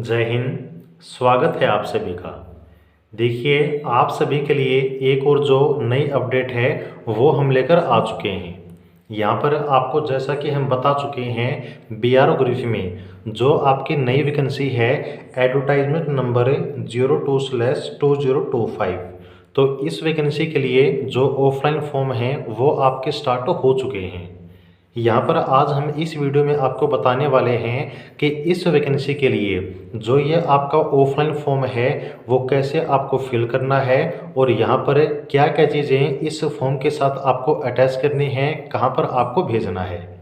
जय हिंद। स्वागत है आप सभी का। देखिए, आप सभी के लिए एक और जो नई अपडेट है वो हम लेकर आ चुके हैं। यहाँ पर आपको जैसा कि हम बता चुके हैं बीआरओ ग्रीफ में जो आपकी नई वैकेंसी है एडवर्टाइजमेंट नंबर 02/2025। तो इस वैकेंसी के लिए जो ऑफलाइन फॉर्म हैं वो आपके स्टार्ट हो चुके हैं। यहाँ पर आज हम इस वीडियो में आपको बताने वाले हैं कि इस वैकेंसी के लिए जो ये आपका ऑफलाइन फॉर्म है वो कैसे आपको फिल करना है और यहाँ पर क्या क्या चीज़ें इस फॉर्म के साथ आपको अटैच करनी है, कहाँ पर आपको भेजना है।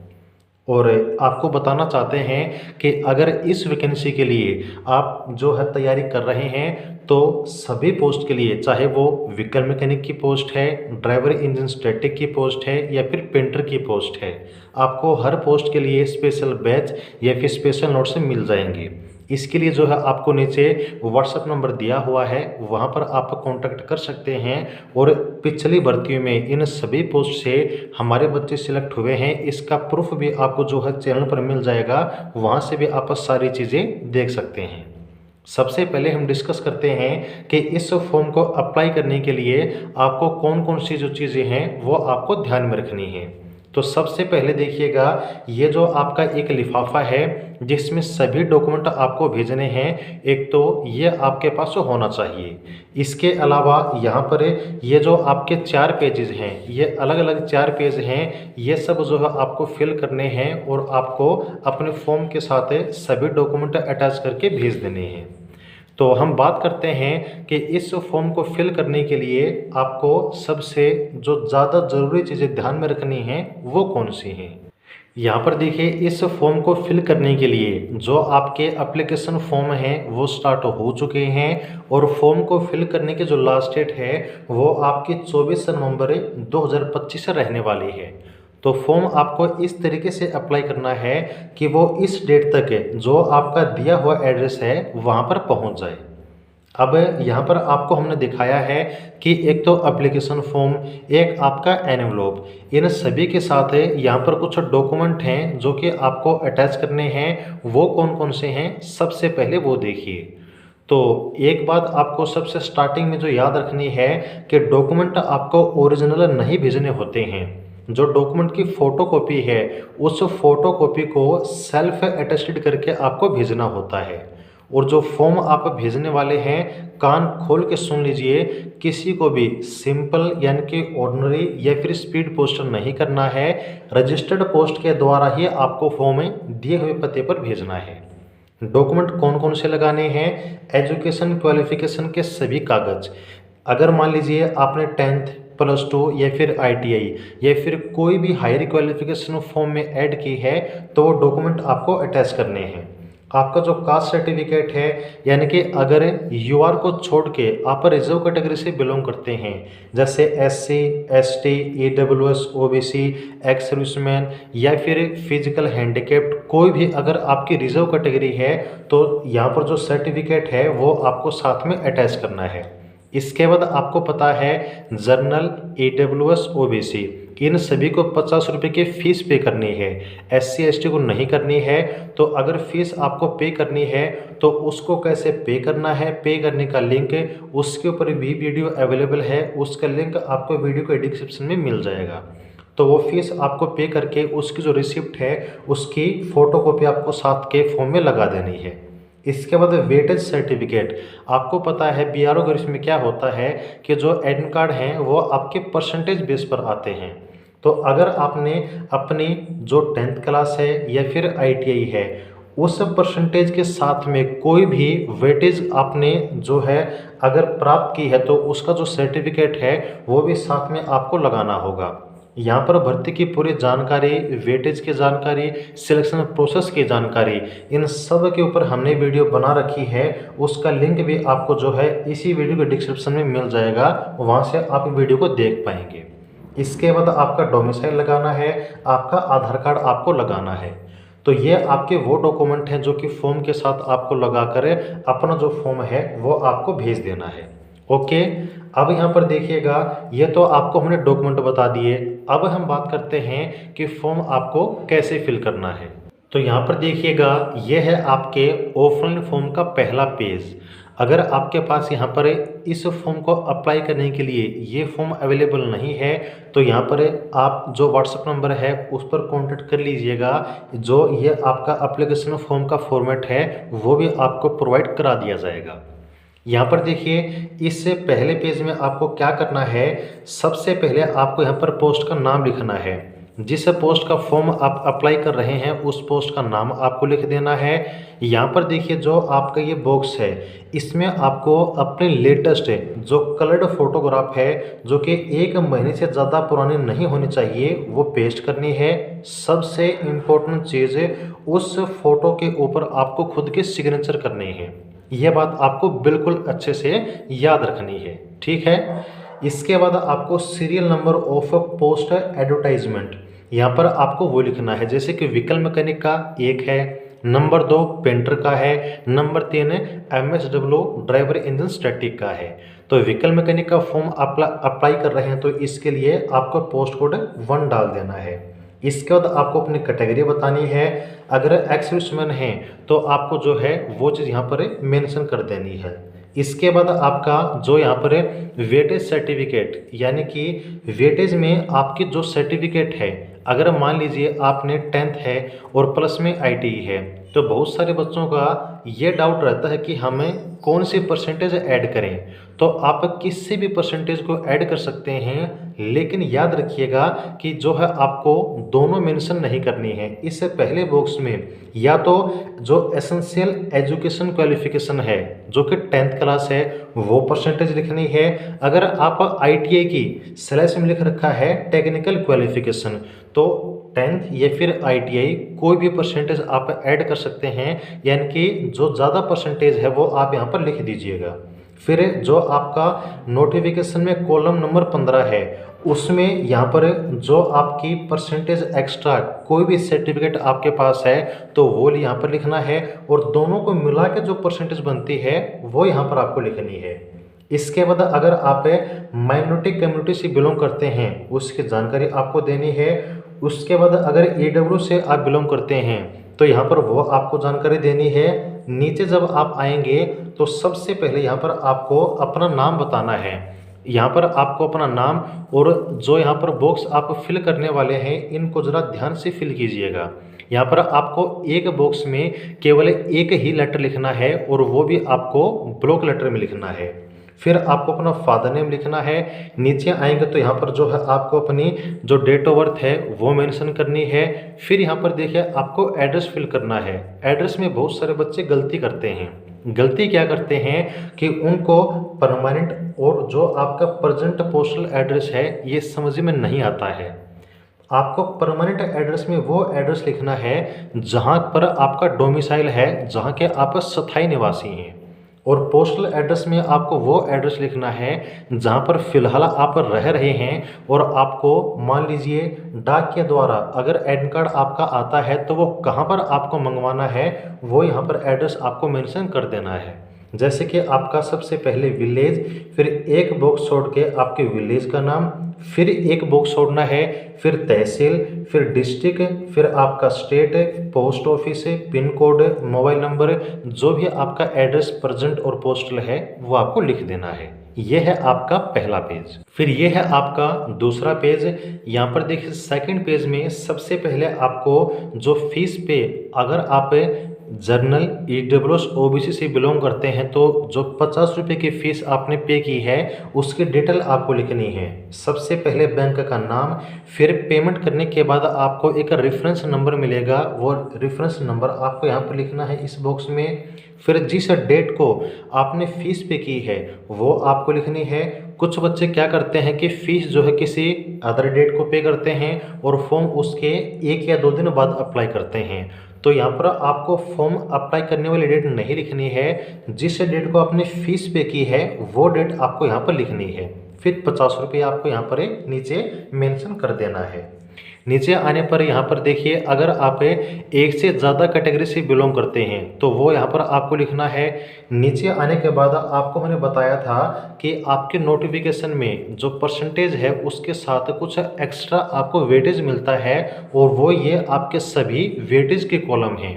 और आपको बताना चाहते हैं कि अगर इस वैकेंसी के लिए आप जो है तैयारी कर रहे हैं तो सभी पोस्ट के लिए, चाहे वो व्हीकल मैकेनिक की पोस्ट है, ड्राइवर इंजन स्टैटिक की पोस्ट है या फिर पेंटर की पोस्ट है, आपको हर पोस्ट के लिए स्पेशल बैच या फिर स्पेशल नोट्स मिल जाएंगे। इसके लिए जो है आपको नीचे व्हाट्सएप नंबर दिया हुआ है, वहाँ पर आप कांटेक्ट कर सकते हैं। और पिछली भर्तियों में इन सभी पोस्ट से हमारे बच्चे सिलेक्ट हुए हैं, इसका प्रूफ भी आपको जो है चैनल पर मिल जाएगा, वहाँ से भी आप सारी चीज़ें देख सकते हैं। सबसे पहले हम डिस्कस करते हैं कि इस फॉर्म को अप्लाई करने के लिए आपको कौन कौन सी जो चीज़ें हैं वो आपको ध्यान में रखनी है। तो सबसे पहले देखिएगा, ये जो आपका एक लिफाफा है जिसमें सभी डॉक्यूमेंट आपको भेजने हैं, एक तो ये आपके पास होना चाहिए। इसके अलावा यहाँ पर ये जो आपके 4 पेजेस हैं, ये अलग अलग 4 पेज हैं, ये सब जो है आपको फिल करने हैं और आपको अपने फॉर्म के साथ सभी डॉक्यूमेंट अटैच करके भेज देने हैं। तो हम बात करते हैं कि इस फॉर्म को फिल करने के लिए आपको सबसे जो ज़्यादा ज़रूरी चीज़ें ध्यान में रखनी हैं वो कौन सी हैं। यहाँ पर देखिए, इस फॉर्म को फिल करने के लिए जो आपके एप्लीकेशन फॉर्म हैं वो स्टार्ट हो चुके हैं और फॉर्म को फिल करने की जो लास्ट डेट है वो आपकी 24 नवंबर 2025 रहने वाली है। तो फॉर्म आपको इस तरीके से अप्लाई करना है कि वो इस डेट तक जो आपका दिया हुआ एड्रेस है वहाँ पर पहुँच जाए। अब यहाँ पर आपको हमने दिखाया है कि एक तो एप्लीकेशन फॉर्म, एक आपका एनवलप, इन सभी के साथ यहाँ पर कुछ डॉक्यूमेंट हैं जो कि आपको अटैच करने हैं। वो कौन कौन से हैं सबसे पहले वो देखिए। तो एक बात आपको सबसे स्टार्टिंग में जो याद रखनी है कि डॉक्यूमेंट आपको ओरिजिनल नहीं भेजने होते हैं। जो डॉक्यूमेंट की फ़ोटोकॉपी है उस फोटोकॉपी को सेल्फ अटेस्टेड करके आपको भेजना होता है। और जो फॉर्म आप भेजने वाले हैं, कान खोल के सुन लीजिए, किसी को भी सिंपल यानी कि ऑर्डिनरी या फिर स्पीड पोस्ट नहीं करना है। रजिस्टर्ड पोस्ट के द्वारा ही आपको फॉर्म दिए हुए पते पर भेजना है। डॉक्यूमेंट कौन कौन से लगाने हैं, एजुकेशन क्वालिफिकेशन के सभी कागज। अगर मान लीजिए आपने 10th +2 या फिर ITI या फिर कोई भी हायर क्वालिफिकेशन फॉर्म में ऐड की है तो वो डॉक्यूमेंट आपको अटैच करने हैं। आपका जो कास्ट सर्टिफिकेट है, यानी कि अगर यूआर को छोड़ के आप रिजर्व कैटेगरी से बिलोंग करते हैं, जैसे SC ST EWS OBC ex serviceman या फिर फिजिकल हैंडीकैप्ड, कोई भी अगर आपकी रिजर्व कैटेगरी है तो यहाँ पर जो सर्टिफिकेट है वो आपको साथ में अटैच करना है। इसके बाद आपको पता है जर्नल EWS OBC इन सभी को 50 रुपये की फ़ीस पे करनी है। SC ST को नहीं करनी है। तो अगर फ़ीस आपको पे करनी है तो उसको कैसे पे करना है, पे करने का लिंक उसके ऊपर भी वीडियो अवेलेबल है, उसका लिंक आपको वीडियो के डिस्क्रिप्शन में मिल जाएगा। तो वो फीस आपको पे करके उसकी जो रिसिप्ट है उसकी फ़ोटोकॉपी आपको साथ के फॉर्म में लगा देनी है। इसके बाद वेटेज सर्टिफिकेट, आपको पता है बीआरओ ग्रीफ में क्या होता है कि जो एडमिट कार्ड हैं वो आपके परसेंटेज बेस पर आते हैं। तो अगर आपने अपनी जो 10th क्लास है या फिर ITI है उस परसेंटेज के साथ में कोई भी वेटेज आपने जो है अगर प्राप्त की है तो उसका जो सर्टिफिकेट है वो भी साथ में आपको लगाना होगा। यहाँ पर भर्ती की पूरी जानकारी, वेटेज की जानकारी, सिलेक्शन प्रोसेस की जानकारी, इन सब के ऊपर हमने वीडियो बना रखी है। उसका लिंक भी आपको जो है इसी वीडियो के डिस्क्रिप्शन में मिल जाएगा, वहाँ से आप वीडियो को देख पाएंगे। इसके बाद आपका डोमिसाइल लगाना है, आपका आधार कार्ड आपको लगाना है। तो ये आपके वो डॉक्यूमेंट हैं जो कि फॉर्म के साथ आपको लगा कर अपना जो फॉर्म है वो आपको भेज देना है। ओके, अब यहाँ पर देखिएगा, ये तो आपको हमने डॉक्यूमेंट बता दिए। अब हम बात करते हैं कि फॉर्म आपको कैसे फिल करना है। तो यहाँ पर देखिएगा, ये है आपके ऑफलाइन फॉर्म का पहला पेज। अगर आपके पास यहाँ पर इस फॉर्म को अप्लाई करने के लिए ये फॉर्म अवेलेबल नहीं है, तो यहाँ पर आप जो व्हाट्सएप नंबर है उस पर कांटेक्ट कर लीजिएगा। जो ये आपका एप्लीकेशन फॉर्म का फॉर्मेट है वो भी आपको प्रोवाइड करा दिया जाएगा। यहाँ पर देखिए, इससे पहले पेज में आपको क्या करना है, सबसे पहले आपको यहाँ पर पोस्ट का नाम लिखना है। जिस पोस्ट का फॉर्म आप अप्लाई कर रहे हैं उस पोस्ट का नाम आपको लिख देना है। यहाँ पर देखिए, जो आपका ये बॉक्स है इसमें आपको अपने लेटेस्ट जो कलर्ड फोटोग्राफ है, जो कि 1 महीने से ज़्यादा पुरानी नहीं होनी चाहिए, वो पेस्ट करनी है। सबसे इम्पोर्टेंट चीज़ है, उस फोटो के ऊपर आपको खुद के सिग्नेचर करने हैं। यह बात आपको बिल्कुल अच्छे से याद रखनी है, ठीक है। इसके बाद आपको serial number of post advertisement, यहाँ पर आपको वो लिखना है। जैसे कि व्हीकल मैकेनिक का 1 है, नंबर 2 पेंटर का है, number 3 MSW driver engine static का है। तो व्हीकल मैकेनिक का फॉर्म अप्लाई कर रहे हैं तो इसके लिए आपको पोस्ट कोड 1 डाल देना है। इसके बाद आपको अपनी कैटेगरी बतानी है। अगर एक्स सर्विसमैन हैं तो आपको जो है वो चीज़ यहाँ पर मेंशन कर देनी है। इसके बाद आपका जो यहाँ पर वेटेज सर्टिफिकेट, यानी कि वेटेज में आपकी जो सर्टिफिकेट है, अगर मान लीजिए आपने 10th है और प्लस में ITE है, तो बहुत सारे बच्चों का ये डाउट रहता है कि हमें कौन सी परसेंटेज ऐड करें। तो आप किसी भी परसेंटेज को ऐड कर सकते हैं, लेकिन याद रखिएगा कि जो है आपको दोनों मेंशन नहीं करनी है। इससे पहले बॉक्स में या तो जो एसेंशियल एजुकेशन क्वालिफिकेशन है, जो कि 10th क्लास है, वो परसेंटेज लिखनी है। अगर आप ITI की स्लैश में लिख रखा है टेक्निकल क्वालिफिकेशन, तो 10th या फिर ITI कोई भी परसेंटेज आप ऐड कर सकते हैं, यानी कि जो ज़्यादा परसेंटेज है वो आप यहाँ पर लिख दीजिएगा। फिर जो आपका नोटिफिकेशन में कॉलम नंबर 15 है, उसमें यहाँ पर जो आपकी परसेंटेज एक्स्ट्रा कोई भी सर्टिफिकेट आपके पास है तो वो यहाँ पर लिखना है, और दोनों को मिला के जो परसेंटेज बनती है वो यहाँ पर आपको लिखनी है। इसके बाद अगर आप माइनॉरिटी कम्युनिटी से बिलोंग करते हैं उसकी जानकारी आपको देनी है। उसके बाद अगर EW से आप बिलोंग करते हैं तो यहाँ पर वो आपको जानकारी देनी है। नीचे जब आप आएंगे तो सबसे पहले यहाँ पर आपको अपना नाम बताना है। यहाँ पर आपको अपना नाम और जो यहाँ पर बॉक्स आप फिल करने वाले हैं इनको ज़रा ध्यान से फिल कीजिएगा। यहाँ पर आपको एक बॉक्स में केवल एक ही लेटर लिखना है और वो भी आपको ब्लॉक लेटर में लिखना है। फिर आपको अपना फादर नेम लिखना है। नीचे आएंगे तो यहाँ पर जो है आपको अपनी जो डेट ऑफ बर्थ है वो मेंशन करनी है। फिर यहाँ पर देखिए आपको एड्रेस फिल करना है। एड्रेस में बहुत सारे बच्चे गलती करते हैं। गलती क्या करते हैं कि उनको परमानेंट और जो आपका प्रेजेंट पोस्टल एड्रेस है ये समझ में नहीं आता है। आपको परमानेंट एड्रेस में वो एड्रेस लिखना है जहाँ पर आपका डोमिसाइल है, जहाँ के आप स्थायी निवासी हैं। और पोस्टल एड्रेस में आपको वो एड्रेस लिखना है जहाँ पर फ़िलहाल आप रह रहे हैं। और आपको मान लीजिए डाक के द्वारा अगर एडमिट कार्ड आपका आता है तो वो कहाँ पर आपको मंगवाना है वो यहाँ पर एड्रेस आपको मेंशन कर देना है। जैसे कि आपका सबसे पहले विलेज, फिर एक बॉक्स छोड़ के आपके विलेज का नाम, फिर एक बॉक्स छोड़ना है, फिर तहसील, फिर डिस्ट्रिक्ट, फिर आपका state, post office, pin code, mobile number, जो भी आपका एड्रेस प्रेजेंट और पोस्टल है वो आपको लिख देना है। यह है आपका पहला पेज। फिर यह है आपका दूसरा पेज। यहाँ पर देखिए सेकंड पेज में सबसे पहले आपको जो फीस पे, अगर आप जर्नल EWS OBC से बिलोंग करते हैं तो जो 50 रुपये की फ़ीस आपने पे की है उसकी डिटेल आपको लिखनी है। सबसे पहले बैंक का नाम, फिर पेमेंट करने के बाद आपको एक रेफरेंस नंबर मिलेगा, वो रेफरेंस नंबर आपको यहाँ पर लिखना है इस बॉक्स में। फिर जिस डेट को आपने फ़ीस पे की है वो आपको लिखनी है। कुछ बच्चे क्या करते हैं कि फ़ीस जो है किसी अदर डेट को पे करते हैं और फॉर्म उसके 1 या 2 दिन बाद अप्लाई करते हैं। तो यहाँ पर आपको फॉर्म अप्लाई करने वाली डेट नहीं लिखनी है, जिस डेट को आपने फीस पे की है वो डेट आपको यहाँ पर लिखनी है। फिर 50 रुपये आपको यहाँ पर नीचे मेंशन कर देना है। नीचे आने पर यहाँ पर देखिए, अगर आप एक से ज़्यादा कैटेगरी से बिलोंग करते हैं तो वो यहाँ पर आपको लिखना है। नीचे आने के बाद आपको मैंने बताया था कि आपके नोटिफिकेशन में जो परसेंटेज है उसके साथ कुछ एक्स्ट्रा आपको वेटेज मिलता है, और वो ये आपके सभी वेटेज के कॉलम हैं।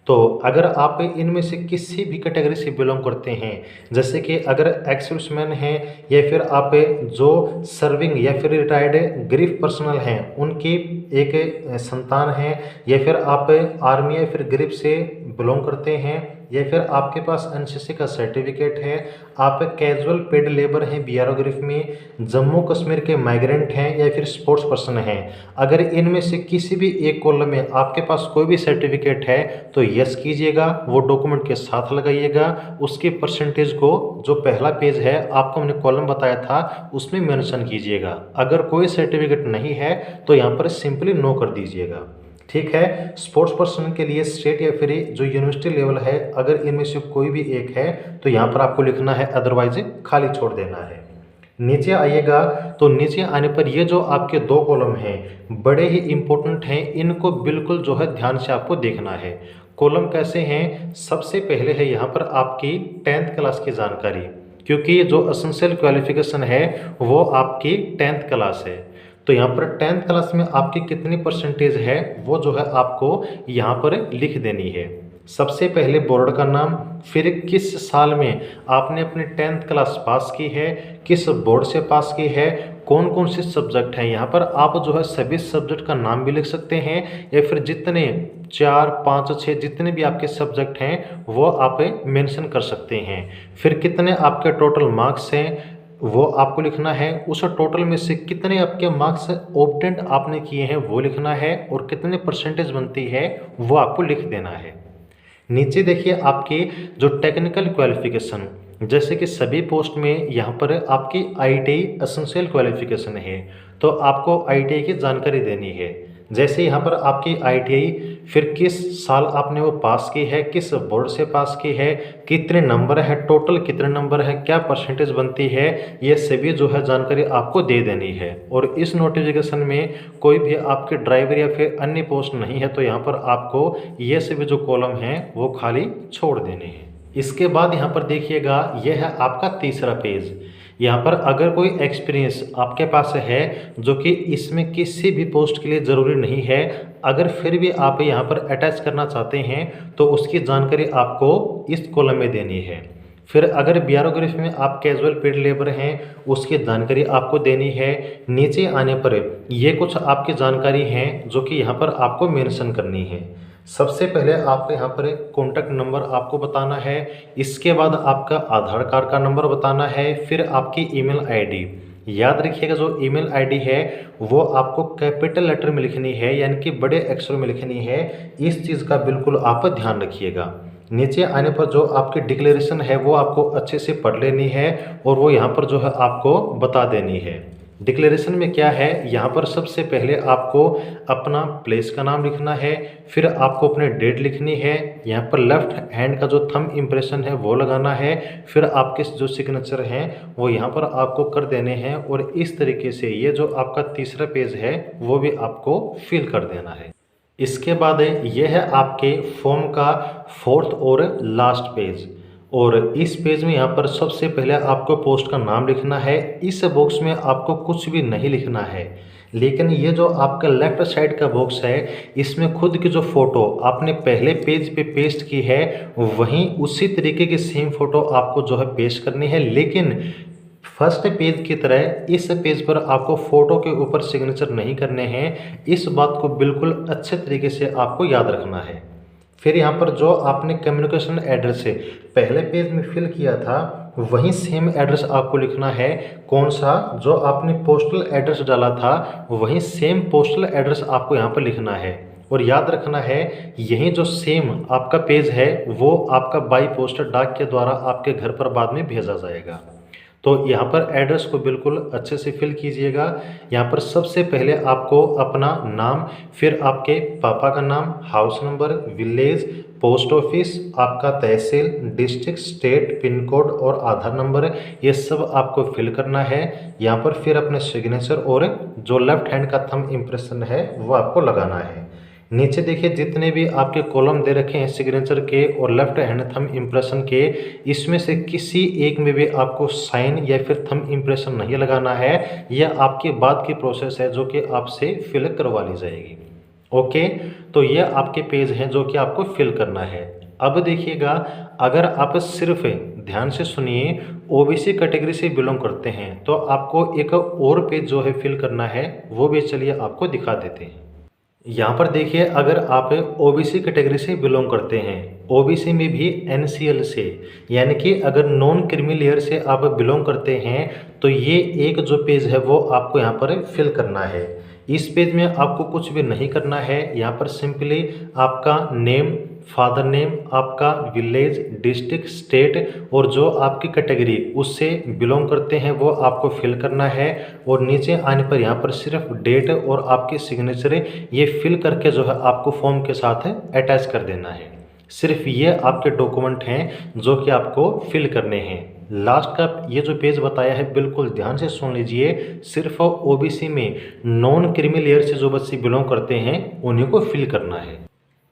तो अगर आप इनमें से किसी भी कैटेगरी से बिलोंग करते हैं, जैसे कि अगर एक्स सर्विसमैन हैं, या फिर आप जो सर्विंग या फिर रिटायर्ड ग्रीफ पर्सनल हैं उनकी एक संतान हैं, या फिर आप आर्मी या फिर ग्रीफ से बिलोंग करते हैं, या फिर आपके पास एनसीसी का सर्टिफिकेट है, आप कैजुअल पेड लेबर हैं बीआरओ ग्रीफ में, जम्मू कश्मीर के माइग्रेंट हैं, या फिर स्पोर्ट्स पर्सन हैं, अगर इनमें से किसी भी एक कॉलम में आपके पास कोई भी सर्टिफिकेट है तो यस कीजिएगा, वो डॉक्यूमेंट के साथ लगाइएगा। उसकी परसेंटेज को जो पहला पेज है आपको मैंने कॉलम बताया था उसमें मेंशन कीजिएगा। अगर कोई सर्टिफिकेट नहीं है तो यहाँ पर सिंपली नो कर दीजिएगा। ठीक है। स्पोर्ट्स पर्सन के लिए स्टेट या फिर जो यूनिवर्सिटी लेवल है, अगर इनमें से कोई भी एक है तो यहाँ पर आपको लिखना है, अदरवाइज खाली छोड़ देना है। नीचे आइएगा तो नीचे आने पर ये जो आपके दो कॉलम हैं बड़े ही इंपॉर्टेंट हैं, इनको बिल्कुल जो है ध्यान से आपको देखना है। कॉलम कैसे हैं? सबसे पहले है यहाँ पर आपकी 10th क्लास की जानकारी, क्योंकि जो एसेंशियल क्वालिफिकेशन है वो आपकी 10th क्लास है। तो यहाँ पर 10th क्लास में आपकी कितनी परसेंटेज है वो जो है आपको यहाँ पर लिख देनी है। सबसे पहले बोर्ड का नाम, फिर किस साल में आपने अपनी 10th क्लास पास की है, किस बोर्ड से पास की है, कौन कौन से सब्जेक्ट हैं। यहाँ पर आप जो है सभी सब्जेक्ट का नाम भी लिख सकते हैं, या फिर जितने 4, 5, 6 जितने भी आपके सब्जेक्ट हैं वो आप मेंशन कर सकते हैं। फिर कितने आपके टोटल मार्क्स हैं वो आपको लिखना है। उस टोटल में से कितने आपके मार्क्स ऑब्टेंड आपने किए हैं वो लिखना है, और कितने परसेंटेज बनती है वो आपको लिख देना है। नीचे देखिए आपकी जो टेक्निकल क्वालिफिकेशन, जैसे कि सभी पोस्ट में यहाँ पर आपकी आईटीआई एसेंशियल क्वालिफिकेशन है, तो आपको आईटीआई की जानकारी देनी है। जैसे यहाँ पर आपकी आईटीआई, फिर किस साल आपने वो पास की है, किस बोर्ड से पास की है, कितने नंबर है, टोटल कितने नंबर है, क्या परसेंटेज बनती है, ये सभी जो है जानकारी आपको दे देनी है। और इस नोटिफिकेशन में कोई भी आपके ड्राइवर या फिर अन्य पोस्ट नहीं है, तो यहाँ पर आपको ये सभी जो कॉलम हैं वो खाली छोड़ देने हैं। इसके बाद यहाँ पर देखिएगा, यह है आपका तीसरा पेज। यहाँ पर अगर कोई एक्सपीरियंस आपके पास है जो कि इसमें किसी भी पोस्ट के लिए ज़रूरी नहीं है, अगर फिर भी आप यहाँ पर अटैच करना चाहते हैं तो उसकी जानकारी आपको इस कॉलम में देनी है। फिर अगर बीआरओ ग्रीफ में आप कैजुअल पेड लेबर हैं उसकी जानकारी आपको देनी है। नीचे आने पर ये कुछ आपकी जानकारी हैं जो कि यहाँ पर आपको मेंशन करनी है। सबसे पहले आपको यहाँ पर एक कॉन्टैक्ट नंबर आपको बताना है, इसके बाद आपका आधार कार्ड का नंबर बताना है, फिर आपकी ईमेल आईडी। याद रखिएगा जो ईमेल आईडी है वो आपको कैपिटल लेटर में लिखनी है, यानी कि बड़े अक्षरों में लिखनी है। इस चीज़ का बिल्कुल आप ध्यान रखिएगा। नीचे आने पर जो आपकी डिक्लेरेशन है वो आपको अच्छे से पढ़ लेनी है, और वो यहाँ पर जो है आपको बता देनी है। डिक्लेरेशन में क्या है, यहाँ पर सबसे पहले आपको अपना प्लेस का नाम लिखना है, फिर आपको अपनी डेट लिखनी है, यहाँ पर लेफ्ट हैंड का जो थंब इम्प्रेशन है वो लगाना है, फिर आपके जो सिग्नेचर हैं वो यहाँ पर आपको कर देने हैं। और इस तरीके से ये जो आपका तीसरा पेज है वो भी आपको फिल कर देना है। इसके बाद ये है आपके फॉर्म का 4th और लास्ट पेज, और इस पेज में यहाँ पर सबसे पहले आपको पोस्ट का नाम लिखना है। इस बॉक्स में आपको कुछ भी नहीं लिखना है, लेकिन ये जो आपका लेफ्ट साइड का बॉक्स है इसमें खुद की जो फ़ोटो आपने पहले पेज पे पेस्ट की है वहीं उसी तरीके की सेम फ़ोटो आपको जो है पेस्ट करनी है। लेकिन फर्स्ट पेज की तरह इस पेज पर आपको फ़ोटो के ऊपर सिग्नेचर नहीं करने हैं। इस बात को बिल्कुल अच्छे तरीके से आपको याद रखना है। फिर यहाँ पर जो आपने कम्युनिकेशन एड्रेस से पहले पेज में फिल किया था वहीं सेम एड्रेस आपको लिखना है। कौन सा? जो आपने पोस्टल एड्रेस डाला था वहीं सेम पोस्टल एड्रेस आपको यहाँ पर लिखना है। और याद रखना है यही जो सेम आपका पेज है वो आपका बाई पोस्ट डाक के द्वारा आपके घर पर बाद में भेजा जाएगा। तो यहाँ पर एड्रेस को बिल्कुल अच्छे से फिल कीजिएगा। यहाँ पर सबसे पहले आपको अपना नाम, फिर आपके पापा का नाम, house number, village, post office, आपका तहसील, डिस्ट्रिक्ट, स्टेट, पिन कोड और आधार नंबर, ये सब आपको फिल करना है। यहाँ पर फिर अपने सिग्नेचर और जो लेफ्ट हैंड का थंब इम्प्रेशन है वो आपको लगाना है। नीचे देखिए जितने भी आपके कॉलम दे रखे हैं सिग्नेचर के और लेफ्ट हैंड थंब इम्प्रेशन के, इसमें से किसी एक में भी आपको साइन या फिर थंब इम्प्रेशन नहीं लगाना है। यह आपके बाद की प्रोसेस है जो कि आपसे फिल करवा ली जाएगी। ओके, तो ये आपके पेज हैं जो कि आपको फिल करना है। अब देखिएगा, अगर आप सिर्फ ध्यान से सुनिए ओबीसी कैटेगरी से बिलोंग करते हैं तो आपको एक और पेज जो है फिल करना है, वो भी चलिए आपको दिखा देते हैं। यहाँ पर देखिए, अगर आप ओबीसी कैटेगरी से बिलोंग करते हैं, ओबीसी में भी एनसीएल से, यानी कि अगर नॉन क्रीमी लेयर से आप बिलोंग करते हैं तो ये एक जो पेज है वो आपको यहाँ पर फिल करना है। इस पेज में आपको कुछ भी नहीं करना है। यहाँ पर सिंपली आपका नेम, फादर नेम, आपका विलेज, डिस्ट्रिक्ट, स्टेट और जो आपकी कैटेगरी उससे बिलोंग करते हैं वो आपको फिल करना है। और नीचे आने पर यहाँ पर सिर्फ डेट और आपके सिग्नेचर ये फिल करके जो है आपको फॉर्म के साथ अटैच कर देना है। सिर्फ ये आपके डॉक्यूमेंट हैं जो कि आपको फिल करने हैं। लास्ट का ये जो पेज बताया है बिल्कुल ध्यान से सुन लीजिए, सिर्फ ओबीसी में नॉन क्रीमी लेयर से जो बच्चे बिलोंग करते हैं उन्हीं को फिल करना है।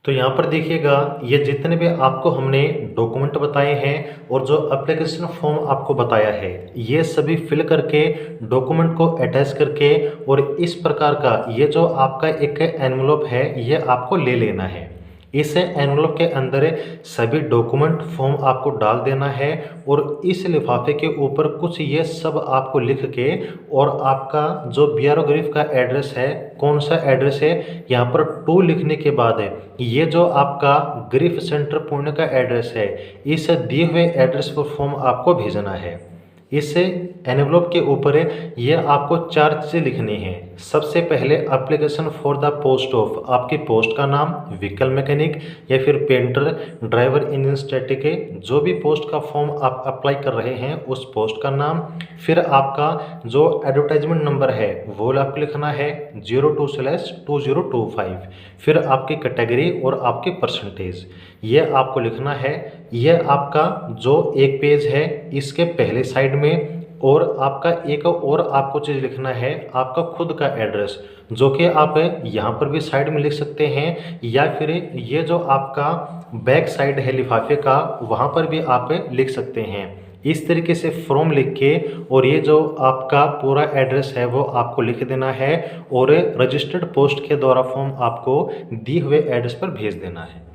तो यहाँ पर देखिएगा, ये जितने भी आपको हमने डॉक्यूमेंट बताए हैं और जो एप्लीकेशन फॉर्म आपको बताया है, ये सभी फिल करके डॉक्यूमेंट को अटैच करके और इस प्रकार का ये जो आपका एक एनवलप है ये आपको ले लेना है। इस एनवलप के अंदर सभी डॉक्यूमेंट फॉर्म आपको डाल देना है और इस लिफाफे के ऊपर कुछ ये सब आपको लिख के और आपका जो बीआरओ ग्रीफ का एड्रेस है, कौन सा एड्रेस है, यहाँ पर 2 लिखने के बाद ये जो आपका ग्रीफ सेंटर पुणे का एड्रेस है, इस दिए हुए एड्रेस पर फॉर्म आपको भेजना है। इस एनवलप के ऊपर ये आपको 4 चीज़ें लिखनी है। सबसे पहले application for the post of, आपकी पोस्ट का नाम, व्हीकल मैकेनिक या फिर पेंटर, ड्राइवर, इंजन स्टैटिक, जो भी पोस्ट का फॉर्म आप अप्लाई कर रहे हैं उस पोस्ट का नाम। फिर आपका जो एडवर्टाइजमेंट नंबर है वो आपको लिखना है 02/2025। फिर आपकी कैटेगरी और आपके परसेंटेज ये आपको लिखना है। यह आपका जो एक पेज है इसके पहले साइड में, और आपका एक और आपको चीज़ लिखना है आपका खुद का एड्रेस, जो कि आप यहाँ पर भी साइड में लिख सकते हैं या फिर ये जो आपका बैक साइड है लिफाफे का वहाँ पर भी आप लिख सकते हैं। इस तरीके से फॉर्म लिख के और ये जो आपका पूरा एड्रेस है वो आपको लिख देना है और रजिस्टर्ड पोस्ट के द्वारा फॉर्म आपको दिए हुए एड्रेस पर भेज देना है।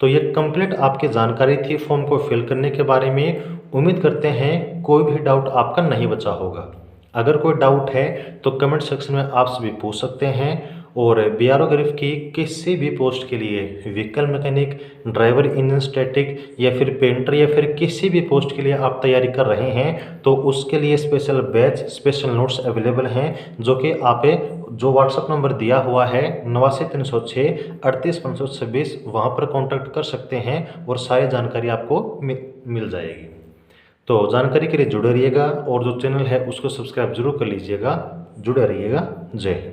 तो ये कंप्लीट आपकी जानकारी थी फॉर्म को फिल करने के बारे में। उम्मीद करते हैं कोई भी डाउट आपका नहीं बचा होगा। अगर कोई डाउट है तो कमेंट सेक्शन में आप सभी पूछ सकते हैं। और बीआरओ ग्रीफ की किसी भी पोस्ट के लिए, vehicle mechanic, driver, engine static या फिर पेंटर या फिर किसी भी पोस्ट के लिए आप तैयारी कर रहे हैं तो उसके लिए special batch, special notes available हैं जो कि आप जो व्हाट्सअप नंबर दिया हुआ है 890306 38 526, वहाँ पर कॉन्टैक्ट कर सकते हैं और सारी जानकारी आपको मिल जाएगी। तो जानकारी के लिए जुड़े रहिएगा और जो चैनल है उसको सब्सक्राइब जरूर कर लीजिएगा। जुड़े रहिएगा। जय हिंद।